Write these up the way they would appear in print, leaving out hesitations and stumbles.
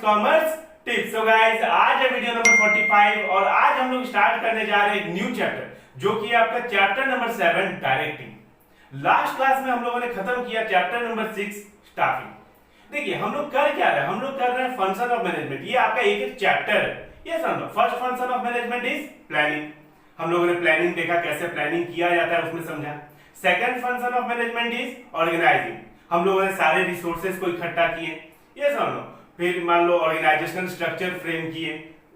Commerce tips. So guys, आज है video number 45 और आज हम लोग स्टार्ट करने जा रहे हैं एक न्यू चैप्टर जो कि आपका chapter number 7 directing. Last class में हम लोगों ने खत्म किया चैप्टर नंबर 6 स्टाफिंग। देखिए हम लोग कर क्या रहे हैं, हम लोग कर रहे हैं फंक्शन ऑफ मैनेजमेंट। ये आपका एक एक चैप्टर है। ये समझो, first function of management is planning. हम लोगों ने प्लानिंग देखा, कैसे प्लानिंग किया जाता है उसमें समझा। Second function of management is organising. हम लोगों ने सारे रिसोर्सेज को इकट्ठा किए, ये समझो। फिर मान लो ऑर्गेनाइजेशनल स्ट्रक्चर फ्रेम किए,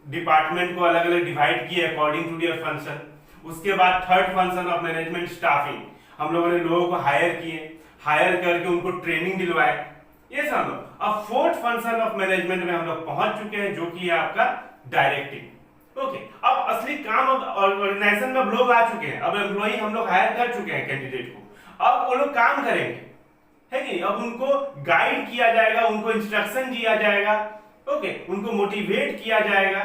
डिपार्टमेंट को अलग अलग डिवाइड किए अकॉर्डिंग टू देयर फंक्शन। उसके बाद third function of management staffing. हम लोगों ने लोगों को हायर किए, हायर करके उनको ट्रेनिंग दिलवाए, ये समझो। अब फोर्थ फंक्शन ऑफ मैनेजमेंट में हम लोग पहुंच चुके हैं जो कि है आपका डायरेक्टिंग। ओके, अब असली काम अब ऑर्गेनाइजेशन में अब लोग आ चुके हैं, अब एम्प्लॉई हम लोग हायर कर चुके हैं कैंडिडेट को। अब वो लोग काम करेंगे, है कि अब उनको गाइड किया जाएगा, उनको इंस्ट्रक्शन दिया जाएगा, ओके, उनको मोटिवेट किया जाएगा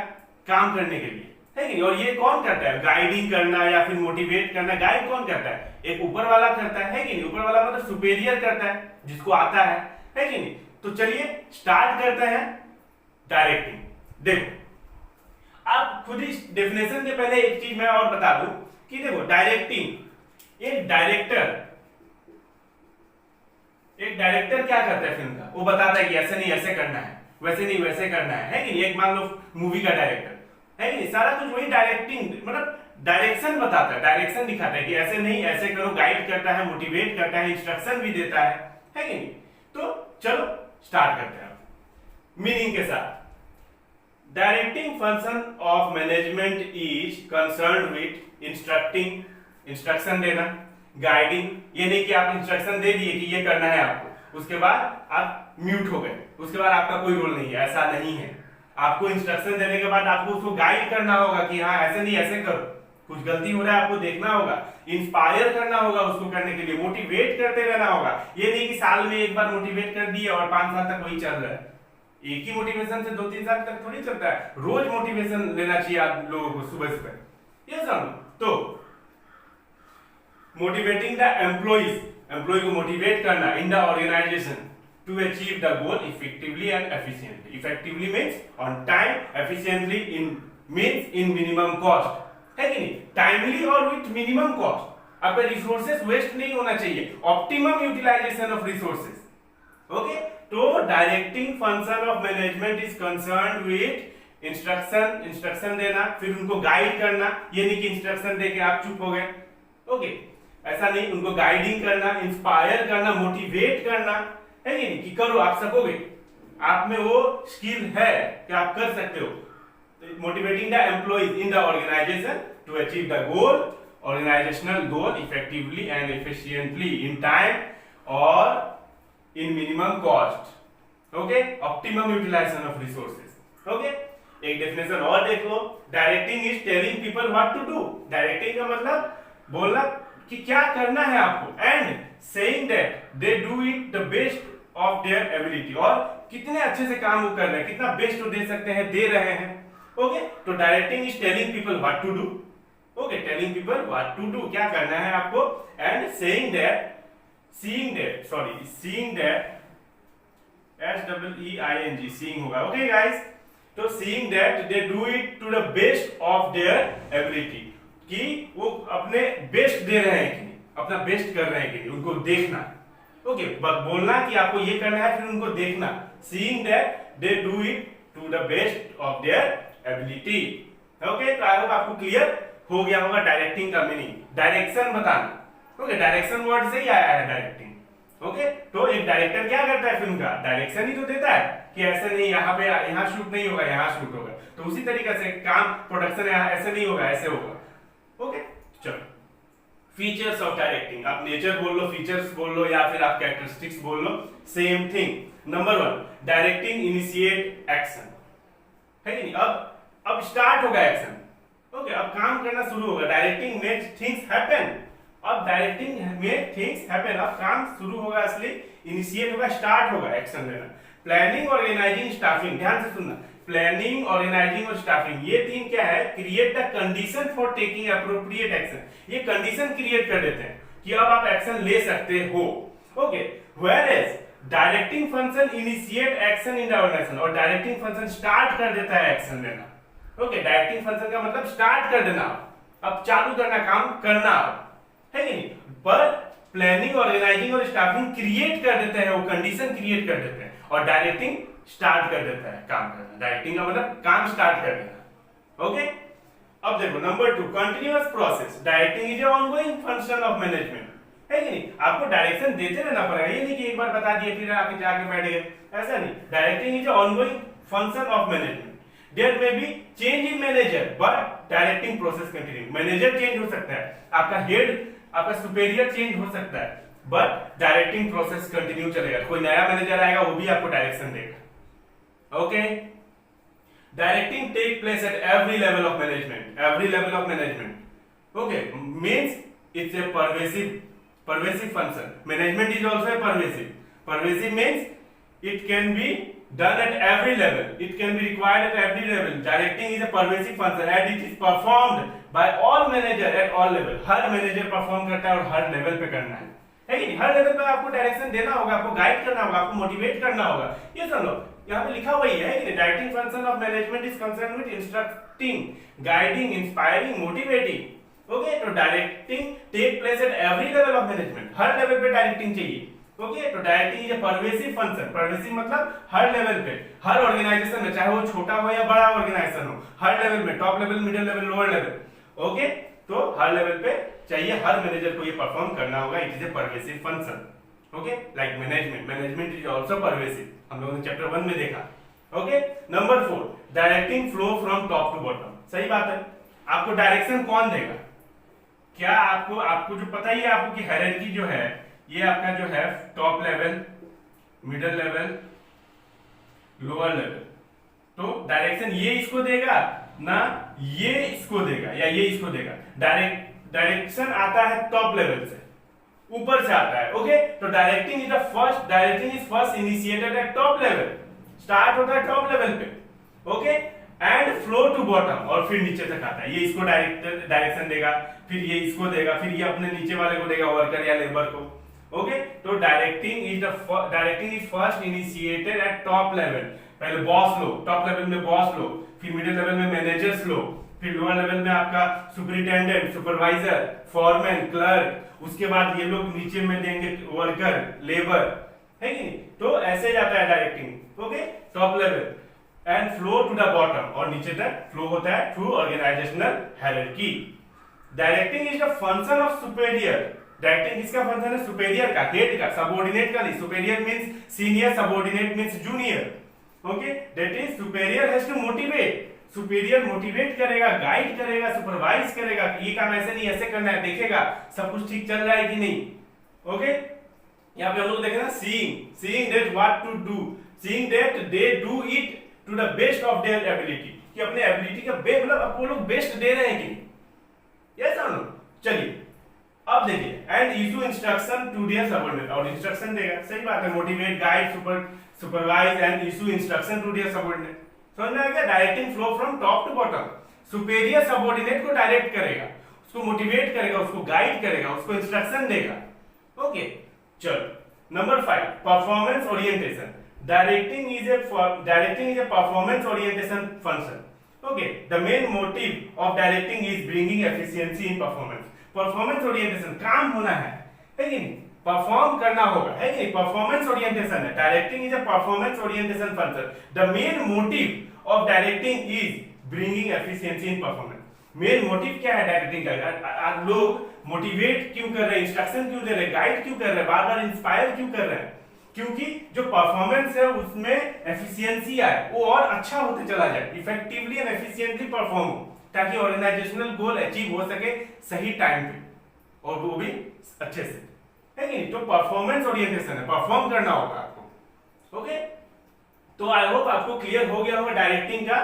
काम करने के लिए, है कि नहीं। और ये कौन करता है, गाइडिंग करना या फिर मोटिवेट करना, गाइड कौन करता है, एक ऊपर वाला करता है कि नहीं। ऊपर वाला मतलब सुपेरियर करता है, जिसको आता है कि नहीं। तो चलिए स्टार्ट करते हैं डायरेक्टिंग। देखो आप खुद ही डेफिनेशन के पहले एक चीज मैं और बता दूं कि देखो डायरेक्टिंग, एक डायरेक्टर क्या करता है फिल्म का, वो बताता है कि ऐसे नहीं ऐसे करना है, वैसे नहीं वैसे करना है कि नहीं। एक मान लो मूवी का डायरेक्टर है कि नहीं, सारा कुछ वही डायरेक्टिंग मतलब डायरेक्शन बताता है, डायरेक्शन दिखाता है कि ऐसे नहीं ऐसे करो, गाइड करता है, मोटिवेट करता है, इंस्ट्रक्शन भी देता है कि नहीं। तो चलो स्टार्ट करते हैं मीनिंग के साथ। Directing function of management is concerned with instructing, instruction देना, गाइडिंग। ये नहीं कि आप इंस्ट्रक्शन दे दिए कि ये करना है आपको, उसके बाद आप म्यूट हो गए, उसके बाद आपका कोई रोल नहीं है, ऐसा नहीं है। आपको इंस्ट्रक्शन देने के बाद आपको उसको गाइड करना होगा कि हाँ ऐसे नहीं ऐसे करो, कुछ गलती हो रहा है आपको देखना होगा, इंस्पायर करना होगा उसको करने के लिए, मोटिवेट करते रहना होगा। ये नहीं कि साल में एक बार मोटिवेट कर दिया और 5 साल तक वही चल रहा है। एक ही मोटिवेशन से 2-3 साल तक थोड़ी चलता है, रोज मोटिवेशन लेना चाहिए आप लोगों को सुबह सुबह, ये समझो। तो मोटिवेटिंग द एम्प्लॉइज, एम्प्लॉय को मोटिवेट करना in the organization to achieve the goal effectively and efficiently. Effectively means on time, efficiently in means in minimum cost, है कि नहीं। टाइमली और विथ मिनिमम कॉस्ट, आपका रिसोर्सेज वेस्ट नहीं होना चाहिए, optimum utilization of resources. Okay, तो directing function of management is concerned with instruction देना, फिर उनको गाइड करना। ये नहीं कि इंस्ट्रक्शन देके आप चुप हो गए, ओके, ऐसा नहीं। उनको गाइडिंग करना, इंस्पायर करना, मोटिवेट करना, है कि नहीं, कि करो आप सकोगे, आप में वो स्किल है कि आप कर सकते हो। Motivating the employees in the organization to achieve the goal, organizational goal effectively and efficiently in time और in minimum cost, okay, optimum utilization of resources. Okay, एक डेफिनेशन और देख लो। Directing is telling people what to do. Directing का मतलब बोलना कि क्या करना है आपको, and saying that they do it the best of their ability, और कितने अच्छे से काम वो कर रहे हैं, कितना बेस्ट वो दे सकते हैं, दे रहे हैं। ओके, तो directing is telling people what to do. Okay, telling people what to do, क्या करना है आपको, and saying that seeing that SEEING seeing होगा। ओके गाइस, तो seeing that they do it to the best of their ability, कि वो अपने best दे रहे हैं कि नहीं, अपना बेस्ट कर रहे हैं कि नहीं, उनको देखना। ओके, बोलना कि आपको ये करना है, फिर उनको देखना। Seeing that they do it to the best of their ability. Okay, तो आई होप आपको क्लियर हो गया होगा डायरेक्टिंग का मीनिंग। डायरेक्शन बताना, ओके, डायरेक्शन वर्ड से ही आया है डायरेक्टिंग। ओके, तो एक डायरेक्टर क्या करता है फिल्म का, डायरेक्शन ही तो देता है कि ऐसे नहीं, यहाँ पे यहाँ शूट नहीं होगा, यहाँ शूट होगा। तो उसी तरीके से काम प्रोडक्शन ऐसे नहीं होगा, ऐसे होगा। ओके, चलो फीचर्स ऑफ डायरेक्टिंग, आप नेचर बोल लो, फीचर्स बोल लो, या फिर आप कैरेक्टरिस्टिक्स बोल लो, same thing. Number 1, directing initiate action, है कि नहीं। अब स्टार्ट होगा एक्शन, ओके, अब काम करना शुरू होगा। डायरेक्टिंग मेक्स थिंग्स हैपन, अब डायरेक्टिंग मेक थिंग्स हैपन, अब काम शुरू होगा, असली इनिशिएट होगा, स्टार्ट होगा एक्शन लेना। प्लानिंग, ऑर्गेनाइजिंग, स्टाफिंग, ध्यान से सुनना। प्लानिंग, ऑर्गेनाइजिंग और स्टाफिंग, ये तीन क्या है, create the condition for taking appropriate action. ये कंडीशन क्रिएट कर देते हैं कि अब आप एक्शन ले सकते हो। Okay, whereas directing function initiate action in the organisation, और डायरेक्टिंग फंक्शन स्टार्ट कर देता है एक्शन लेना। ओके, डायरेक्टिंग फंक्शन का मतलब स्टार्ट कर देना, अब चालू करना, काम करना, है कि नहीं। पर प्लानिंग, ऑर्गेनाइजिंग और स्टाफिंग क्रिएट कर देते हैं, वो कंडीशन क्रिएट कर देते हैं, और डायरेक्टिंग स्टार्ट कर देता है काम करना। डायरेक्टिंग का मतलब काम स्टार्ट कर देना। ओके, अब देखो number 2, continuous process. Directing is a ongoing function of management, है कि नहीं। आपको डायरेक्शन देते रहना पड़ेगा, ये नहीं कि एक बार बता दिए फिर आके जाके बैठ गए, ऐसा नहीं। Directing is a ongoing function of management. There may be change in manager but directing process continue. Manager change हो सकता है, आपका हेड, आपका सुपेरियर चेंज हो सकता है, बट डायरेक्टिंग प्रोसेस कंटिन्यू चलेगा। कोई नया मैनेजर आएगा, वो भी आपको डायरेक्शन देगा। Okay, directing take place at every level of management. Every level of management, okay, means it's a pervasive function. Management is also a pervasive. Pervasive means it can be done at every level. It can be required at every level. Directing is a pervasive function and it is performed by all manager at all level. Her manager perform करता है और हर level पे करना है कि नहीं। हर level पे आपको डायरेक्शन देना होगा, आपको गाइड करना होगा, आपको मोटिवेट करना होगा। ये सुन लो, यहाँ पे लिखा हुआ ही है कि directing function of management is concern with instructing, guiding, inspiring, motivating. Okay, तो directing take place at every level of management. हर लेवल पे डायरेक्टिंग चाहिए। ओके, तो directing is a pervasive function. Pervasive मतलब हर लेवल पे, हर ऑर्गेनाइजेशन में, चाहे वो छोटा हो या बड़ा ऑर्गेनाइजेशन हो, हर लेवल में, top level, middle level, lower level. Okay, तो हर लेवल पे चाहिए, हर मैनेजर को ये परफॉर्म करना होगा। It is a pervasive function. Okay, like management is also pervasive, हम लोगों ने चैप्टर 1 में देखा। Okay, number 4, directing flow from top to bottom. सही बात है, आपको डायरेक्शन कौन देगा? क्या आपको जो पता ही है आपको कि हायरार्की जो है, ये आपका जो है top level, middle level, lower level. तो डायरेक्शन ये इसको देगा ना, ये इसको देगा या ये इसको देगा। डायरेक्शन आता है टॉप लेवल से, ऊपर से आता है। ओके, तो directing is first initiated at top level. Start होता है टॉप लेवल पे। Okay, and flow to bottom, और फिर नीचे तक आता है। ये इसको डायरेक्शन देगा, फिर ये इसको देगा, फिर ये अपने नीचे वाले को देगा, वर्कर या लेबर को। ओके, तो directing is first initiated at top level. पहले बॉस लो, टॉप लेवल में बॉस लो, फिर मिडिल लेवल में मैनेजर्स लो, फिर लोअर लेवल में आपका सुपरिटेंडेंट, सुपरवाइजर, फॉरमैन, क्लर्क, उसके बाद ये लोग नीचे में देंगे वर्कर, लेबर, है कि नहीं। तो ऐसे जाता है directing. Okay, top level and flow to the bottom, और नीचे तक फ्लो होता है through organisational hierarchy. Directing is the function of superior. Directing किसका फंक्शन है? सुपेरियर का, हेड का, सबऑर्डिनेट का नहीं। Superior means senior, subordinate means junior. Okay, that is superior has to motivate. Superior motivate करेगा, गाइड करेगा, सुपरवाइज करेगा, ये काम ऐसे नहीं ऐसे करना है, देखेगा सब कुछ ठीक चल रहा है कि नहीं। ओके, यहाँ पे हम लोग देखें ना, seeing that what to do, seeing that they do it to the best of their ability, कि अपने एबिलिटी का मतलब आपको लोग बेस्ट दे रहे हैं कि नहीं। यस और नो। चलिए अब देखिए, and issue instruction to their subordinate, और इंस्ट्रक्शन देगा। सही बात है, motivate, guide, supervise and issue instruction to their subordinate. समझ में आ गया? Directing flow from top to bottom. Superior subordinate को डायरेक्ट करेगा, उसको मोटिवेट करेगा, उसको गाइड करेगा, उसको इंस्ट्रक्शन देगा। ओके, चलो number 5, performance orientation. Directing is a performance orientation function. Okay, the main motive of directing is bringing efficiency in performance. Performance orientation, काम होना है कि नहीं, परफॉर्म करना होगा, है कि नहीं। परफॉर्मेंस ओरिएंटेशन है, directing is a performance orientation function. The main motive of directing is bringing efficiency in performance. Main motive क्या है डायरेक्टिंग का? आप लोग मोटिवेट क्यों कर रहे हैं, इंस्ट्रक्शन क्यों दे रहे हैं, गाइड क्यों कर रहे हैं, बार बार इंस्पायर क्यों कर रहे हैं? क्योंकि जो परफॉर्मेंस है उसमें एफिशिएंसी आए, वो और अच्छा होते चला जाए, इफेक्टिवली एंड एफिशिएंटली परफॉर्म हो, ताकि ऑर्गेनाइजेशनल गोल अचीव हो सके सही टाइम पे, और वो भी अच्छे से, है कि नहीं। तो परफॉर्मेंस ओरिएंटेशन है, परफॉर्म करना होगा आपको। ओके, तो आई होप आपको क्लियर हो गया होगा डायरेक्टिंग का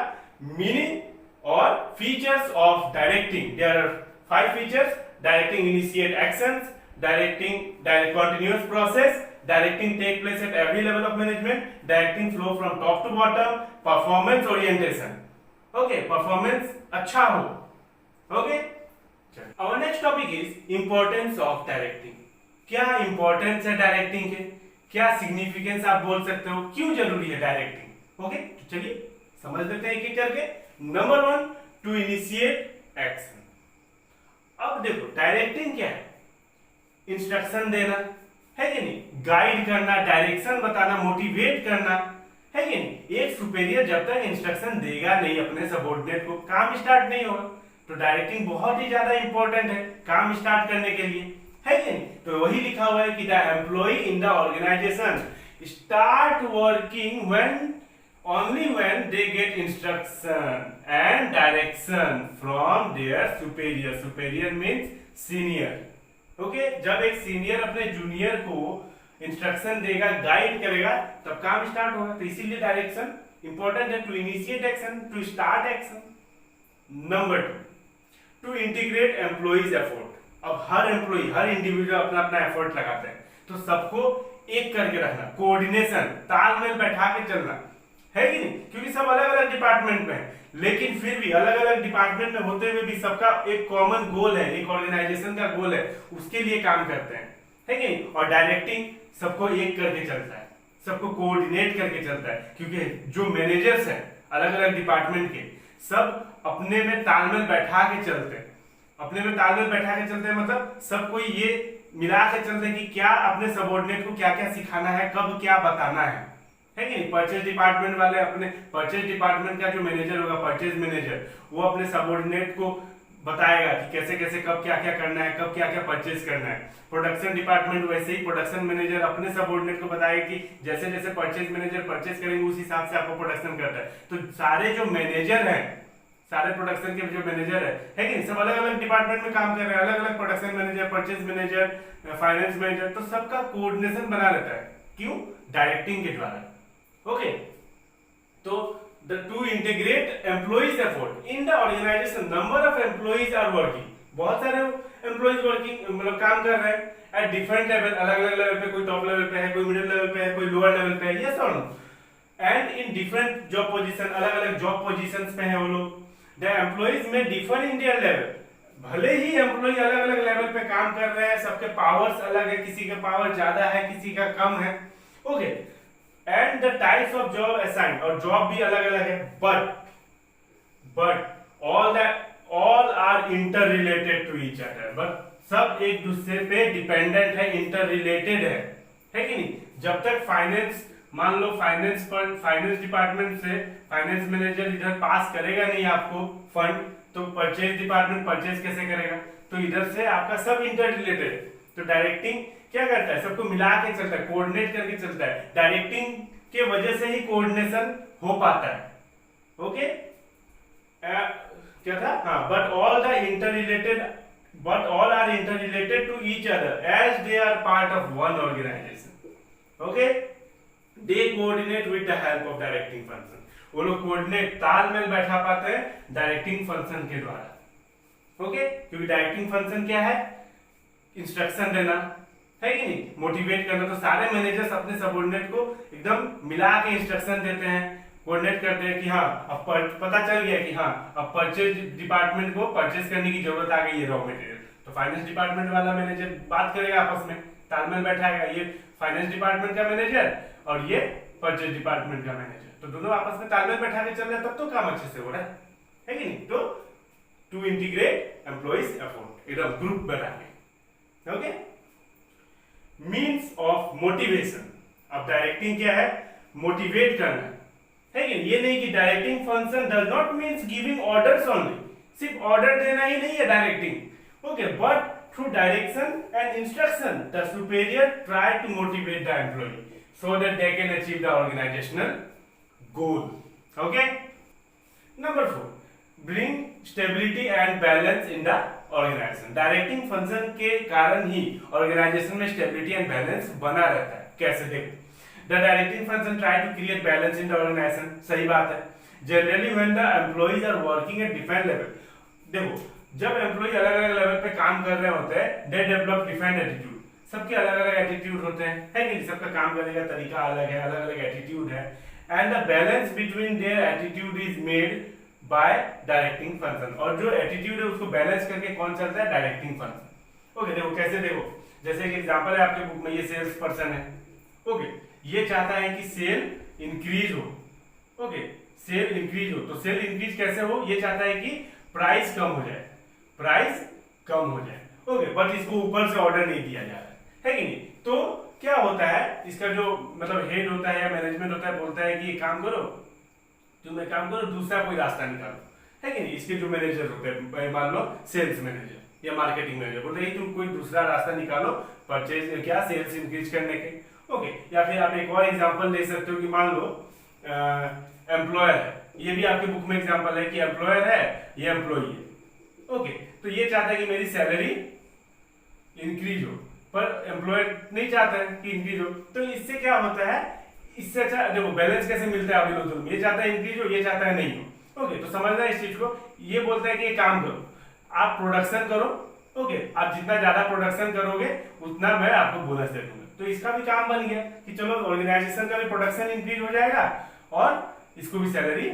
मीनिंग और features of directing. There are 5 features: directing initiate actions, directing continuous process, directing take place at every level of management, directing flow from top to bottom, performance orientation. Okay, performance अच्छा हो। Okay, our next topic is importance of directing. क्या importance है directing के? क्या significance आप बोल सकते हो, क्यों जरूरी है डायरेक्टिंग। ओके, तो चलिए समझ लेते हैं एक एक करके। Number 1, to initiate action. अब देखो डायरेक्टिंग क्या है, इंस्ट्रक्शन देना है कि नहीं, गाइड करना, डायरेक्शन बताना, मोटिवेट करना, है कि नहीं। एक सुपेरियर जब तक इंस्ट्रक्शन देगा नहीं अपने सबऑर्डिनेट को, काम स्टार्ट नहीं होगा। तो डायरेक्टिंग बहुत ही ज्यादा इंपॉर्टेंट है काम स्टार्ट करने के लिए, है कि नहीं। तो वही लिखा हुआ है कि the employee in the organisation start working when only when they get instruction and direction from their superior. Superior means senior. Okay, जब एक सीनियर अपने जूनियर को इंस्ट्रक्शन देगा, गाइड करेगा, तब काम स्टार्ट होगा। तो इसीलिए डायरेक्शन इंपॉर्टेंट है, to initiate action, to start action. Number 2, to integrate employees effort. अब हर एम्प्लॉय, हर इंडिविजुअल अपना अपना एफर्ट लगाते हैं, तो सबको एक करके रखना, कोऑर्डिनेशन, तालमेल बैठा के चलना, है कि नहीं। क्योंकि सब अलग अलग डिपार्टमेंट में है, लेकिन फिर भी अलग अलग डिपार्टमेंट में होते हुए भी सबका एक कॉमन गोल है, एक ऑर्गेनाइजेशन का गोल है, उसके लिए काम करते हैं, है कि नहीं। और डायरेक्टिंग सबको एक करके चलता है, सबको कोऑर्डिनेट करके चलता है, क्योंकि जो मैनेजर्स हैं अलग अलग डिपार्टमेंट के, सब अपने में तालमेल बैठा के चलते हैं। अपने में तालमेल बैठा के चलते हैं मतलब सबको ये मिला के चलते हैं कि क्या अपने सबऑर्डिनेट को क्या क्या सिखाना है, कब क्या बताना है कि नहीं। परचेज डिपार्टमेंट वाले अपने, परचेज डिपार्टमेंट का जो मैनेजर होगा, परचेज मैनेजर, वो अपने सबऑर्डिनेट को बताएगा कि कैसे कैसे कब क्या क्या करना है, कब क्या क्या परचेज करना है। प्रोडक्शन डिपार्टमेंट वैसे ही प्रोडक्शन मैनेजर अपने सबऑर्डिनेट को बताएगा कि जैसे जैसे परचेज मैनेजर परचेज करेंगे उस हिसाब से आपको प्रोडक्शन करता है। तो सारे जो मैनेजर हैं, सारे प्रोडक्शन के जो मैनेजर है कि नहीं, सब अलग अलग डिपार्टमेंट में काम कर रहे हैं, अलग अलग production manager, purchase manager, finance manager, तो सबका कोऑर्डिनेशन बना रहता है। क्यों? डायरेक्टिंग के द्वारा। ओके, तो the to integrate employees effort in the organisation, number of employees are working. बहुत सारे एम्प्लॉइज वर्किंग मतलब काम कर रहे हैं एट डिफरेंट लेवल, अलग अलग लेवल पे, कोई टॉप लेवल पे है, कोई मिडिल लेवल पे है, कोई लोअर लेवल पे है, यस और no. And in different job position, अलग अलग जॉब पोजीशंस पे है वो लोग। The employees may differ in their level, भले ही एम्प्लॉय अलग अलग लेवल पे काम कर रहे हैं, सबके पावर्स अलग है, किसी का पावर ज्यादा है, किसी का कम है। Okay, and the types of job assign, और जॉब भी अलग अलग है, but all are inter related to each other. But सब एक दूसरे पे डिपेंडेंट है, इंटर रिलेटेड है कि नहीं। जब तक फाइनेंस, मान लो फाइनेंस डिपार्टमेंट से फाइनेंस मैनेजर इधर पास करेगा नहीं आपको फंड, तो परचेज डिपार्टमेंट परचेज कैसे करेगा। तो इधर से आपका सब इंटर रिलेटेड। तो डायरेक्टिंग क्या करता है, सबको मिला के चलता है, कोऑर्डिनेट करके चलता है। डायरेक्टिंग के वजह से ही कोऑर्डिनेशन हो पाता है। ओके, क्या था, हाँ, but all are inter related to each other as they are part of one organisation. Okay, they coordinate with the help of directing function. वो लोग कोऑर्डिनेट, तालमेल बैठा पाते हैं डायरेक्टिंग फंक्शन के द्वारा। ओके, क्योंकि डायरेक्टिंग फंक्शन क्या है, इंस्ट्रक्शन देना, है कि नहीं, मोटिवेट करना। तो सारे मैनेजर्स अपने सबऑर्डिनेट को एकदम मिला के इंस्ट्रक्शन देते हैं, कोऑर्डिनेट करते हैं कि हाँ, अब पता चल गया कि हाँ, अब परचेज डिपार्टमेंट को परचेज करने की जरूरत आ गई है रॉ मटेरियल। तो फाइनेंस डिपार्टमेंट वाला मैनेजर बात करेगा, आपस में तालमेल बैठाएगा, ये फाइनेंस डिपार्टमेंट का मैनेजर और ये परचेज डिपार्टमेंट का मैनेजर, तो दोनों आपस में तालमेल बैठा के चल रहे हैं, तब तो काम अच्छे से हो रहा है कि नहीं। तो टू इंटीग्रेट एम्प्लॉइज एफर्ट, एकदम ग्रुप बना के। Okay, means of motivation. अब डायरेक्टिंग क्या है, मोटिवेट करना है कि ये नहीं कि directing function does not means giving orders only, सिर्फ ऑर्डर देना ही नहीं है directing. Okay, but through direction and instruction the superior try to motivate the employee so that they can achieve the organizational goal. Okay, number 4, bring stability and balance in the organization. Directing function के कारण ही organisation में stability and balance बना रहता है। कैसे देखो, the directing function try to create balance in the organisation, सही बात है। Generally when the employees are working at different level, देखो जब एम्प्लॉय अलग अलग लेवल पे काम कर रहे होते हैं, दे डेवलप डिफरेंट एटीट्यूड, सबके अलग अलग एटीट्यूड होते हैं, है कि नहीं, सबका काम करने का तरीका अलग है, अलग अलग एटीट्यूड है, and the balance between their attitude is made by directing function. और जो एटीट्यूड है उसको बैलेंस करके कौन चलता है, डायरेक्टिंग फंक्शन। ओके, देखो कैसे, देखो जैसे एक एग्जांपल है आपके बुक में, ये सेल्स पर्सन है। ओके, ये चाहता है कि सेल इंक्रीज हो। ओके, सेल इंक्रीज हो, तो सेल इंक्रीज कैसे हो, ये चाहता है कि प्राइस कम हो जाए, प्राइस कम हो जाए। ओके, बट इसको ऊपर से ऑर्डर नहीं दिया जा रहा है कि नहीं। तो क्या होता है, इसका जो मतलब हेड होता है या मैनेजमेंट होता है, बोलता है कि ये काम करो, तुम एक काम करो, दूसरा कोई रास्ता निकालो, है कि नहीं। इसके जो मैनेजर होते हैं, मान लो सेल्स मैनेजर या मार्केटिंग मैनेजर, बोलते हैं तुम कोई दूसरा रास्ता निकालो परचेज क्या सेल्स इंक्रीज करने के। ओके, या फिर आप एक और एग्जांपल ले सकते हो कि मान लो एम्प्लॉयर है, ये भी आपके बुक में एग्जांपल है कि एम्प्लॉयर है, ये एम्प्लॉई है। ओके, तो ये चाहता है कि मेरी सैलरी इंक्रीज हो, पर एम्प्लॉयर नहीं चाहता है कि इंक्रीज हो। तो इससे क्या होता है, इससे अच्छा देखो बैलेंस कैसे मिलता है अभी दोनों में, ये चाहता है इंक्रीज हो, ये चाहता है नहीं हो। ओके, तो समझना इस चीज को। ये बोलता है कि ये काम करो, आप प्रोडक्शन करो। ओके, आप जितना ज्यादा प्रोडक्शन करोगे उतना मैं आपको बोनस दे दूंगा। तो इसका भी काम बन गया कि चलो ऑर्गेनाइजेशन का भी प्रोडक्शन इंक्रीज हो जाएगा और इसको भी सैलरी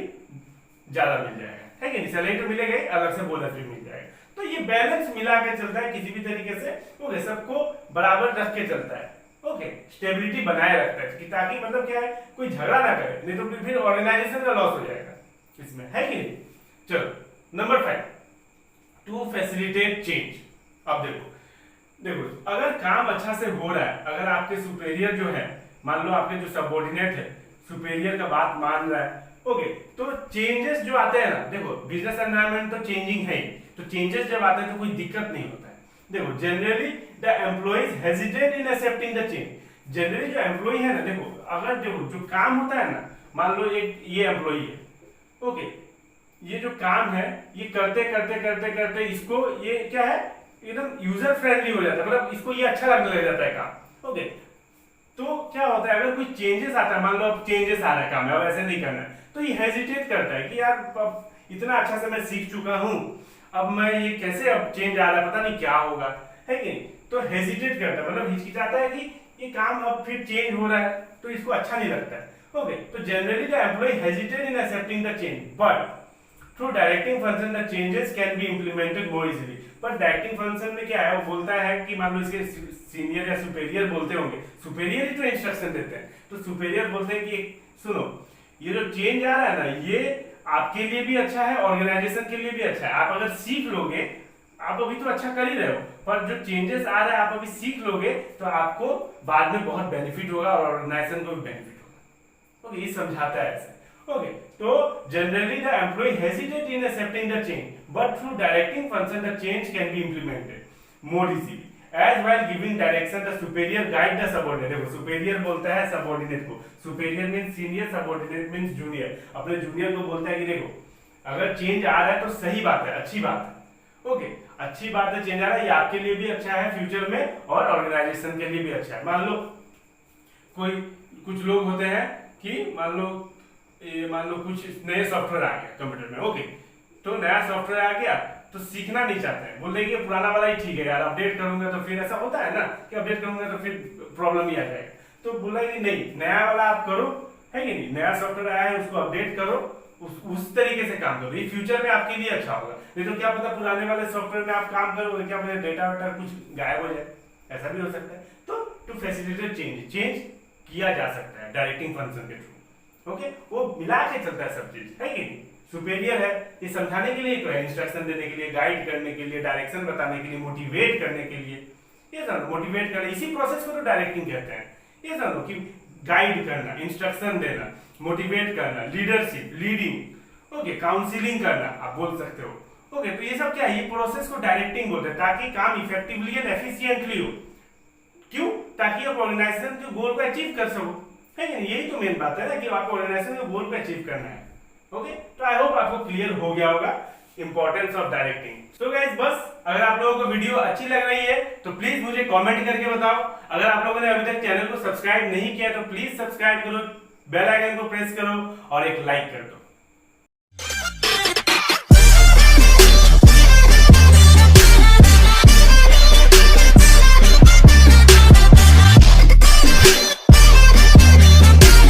ज्यादा मिल जाएगा, है कि नहीं। सैलरी तो मिलेगा, अलग से बोनस भी मिल जाएगा। तो ये बैलेंस मिला के चलता है किसी भी तरीके से। ओके, सबको बराबर रख के चलता है। ओके, स्टेबिलिटी बनाए रखता है कि ताकि मतलब क्या है, कोई झगड़ा ना करे, नहीं तो फिर ऑर्गेनाइजेशन का लॉस हो जाएगा इसमें, है कि नहीं। चलो नंबर 5, टू फैसिलिटेट चेंज। अब देखो अगर काम अच्छा से हो रहा है, अगर आपके सुपेरियर जो है, मान लो आपके जो सबऑर्डिनेट है सुपेरियर का बात मान रहा है, ओके, तो चेंजेस जो आते हैं ना, देखो बिजनेस एनवायरनमेंट तो चेंजिंग है ही, तो चेंजेस जब आते हैं तो कोई दिक्कत नहीं होता है। देखो generally the employees hesitate in accepting the change. Generally जो एम्प्लॉय है ना, देखो अगर देखो जो काम होता है ना, मान लो एक ये एम्प्लॉय है, ओके, ये जो काम है ये करते करते करते करते इसको ये क्या है, एकदम यूजर फ्रेंडली हो जाता है, मतलब इसको ये अच्छा लगने लग जाता है काम। ओके, तो क्या होता है, अगर कोई चेंजेस आता है, मान लो अब चेंजेस आ रहा है काम में, अब ऐसे नहीं करना है, तो ये हेजिटेट करता है कि यार अब इतना अच्छा से मैं सीख चुका हूं, अब मैं ये कैसे, अब चेंज आ रहा है, पता नहीं क्या होगा, है कि नहीं। तो हेजिटेट करता है, मतलब हिचकिचाता है कि ये काम अब फिर चेंज हो रहा है, तो इसको अच्छा नहीं लगता है। ओके, तो generally the employee hesitate in accepting the change, but through directing function the changes can be implemented more easily. पर डायरेक्टिंग फंक्शन में क्या है, वो बोलता है कि मान लो इसके सीनियर या सुपेरियर बोलते होंगे, सुपेरियर ही तो इंस्ट्रक्शन देते हैं, तो सुपेरियर बोलते हैं कि सुनो ये जो चेंज आ रहा है ना, ये आपके लिए भी अच्छा है, ऑर्गेनाइजेशन के लिए भी अच्छा है। आप अगर सीख लोगे, आप अभी तो अच्छा कर ही रहे हो, पर जो चेंजेस आ रहा है आप अभी सीख लोगे तो आपको बाद में बहुत बेनिफिट होगा और ऑर्गेनाइजेशन को भी बेनिफिट होगा। ओके, ये समझाता है ऐसे। ओके, तो generally the employee hesitate in accepting the change, but through directing function the change can be implemented more easily as while giving direction the superior guide the subordinate. देखो superior बोलता है subordinate को, superior means senior, subordinate means junior, अपने junior को बोलता है कि देखो अगर चेंज आ रहा है तो सही बात है, अच्छी बात है। ओके, अच्छी बात है, चेंज आ रहा है, ये आपके लिए भी अच्छा है फ्यूचर में और ऑर्गेनाइजेशन के लिए भी अच्छा है। मान लो कोई कुछ लोग होते हैं कि मान लो कुछ नए सॉफ्टवेयर आ गया कंप्यूटर में, ओके, तो नया सॉफ्टवेयर आ गया तो सीखना नहीं चाहते हैं, बोलते हैं कि पुराना वाला ही ठीक है यार, अपडेट करूंगा तो फिर ऐसा होता है ना कि अपडेट करूंगा तो फिर प्रॉब्लम ही आ जाएगा। तो बोला कि नहीं, नया वाला आप करो, है कि नहीं, नया सॉफ्टवेयर आया है उसको अपडेट करो, उस तरीके से काम करो, ये फ्यूचर में आपके लिए अच्छा होगा। नहीं तो क्या पता पुराने वाले सॉफ्टवेयर में आप काम करो, क्या पता डेटा वेटा कुछ गायब हो जाए, ऐसा भी हो सकता है। तो टू फैसिलिटेट चेंज किया जा सकता है डायरेक्टिंग फंक्शन के थ्रू। ओके, वो मिला के चलता है सब चीज, है कि नहीं। सुपेरियर है, ये समझाने के लिए तो है, इंस्ट्रक्शन देने के लिए, गाइड करने के लिए, डायरेक्शन बताने के लिए, मोटिवेट करने के लिए, ये समझो मोटिवेट करना, इसी प्रोसेस को तो डायरेक्टिंग कहते हैं। ये समझो कि गाइड करना, इंस्ट्रक्शन देना, मोटिवेट करना, लीडरशिप, लीडिंग, ओके, काउंसलिंग करना आप बोल सकते हो। ओके, तो ये सब क्या है, ये प्रोसेस को डायरेक्टिंग बोलते हैं, ताकि काम इफेक्टिवली एंड एफिशिएंटली हो। क्यों? ताकि आप ऑर्गेनाइजेशन के गोल को अचीव कर सको, है कि नहीं। यही तो मेन बात है ना कि आपको ऑर्गेनाइजेशन के गोल को अचीव करना है। ओके, तो आई होप आपको क्लियर हो गया होगा इंपॉर्टेंस ऑफ डायरेक्टिंग। तो गाइस बस, अगर आप लोगों को वीडियो अच्छी लग रही है तो प्लीज मुझे कमेंट करके बताओ। अगर आप लोगों ने अभी तक चैनल को सब्सक्राइब नहीं किया तो प्लीज सब्सक्राइब करो, बेल आइकन को प्रेस करो और एक लाइक कर दो।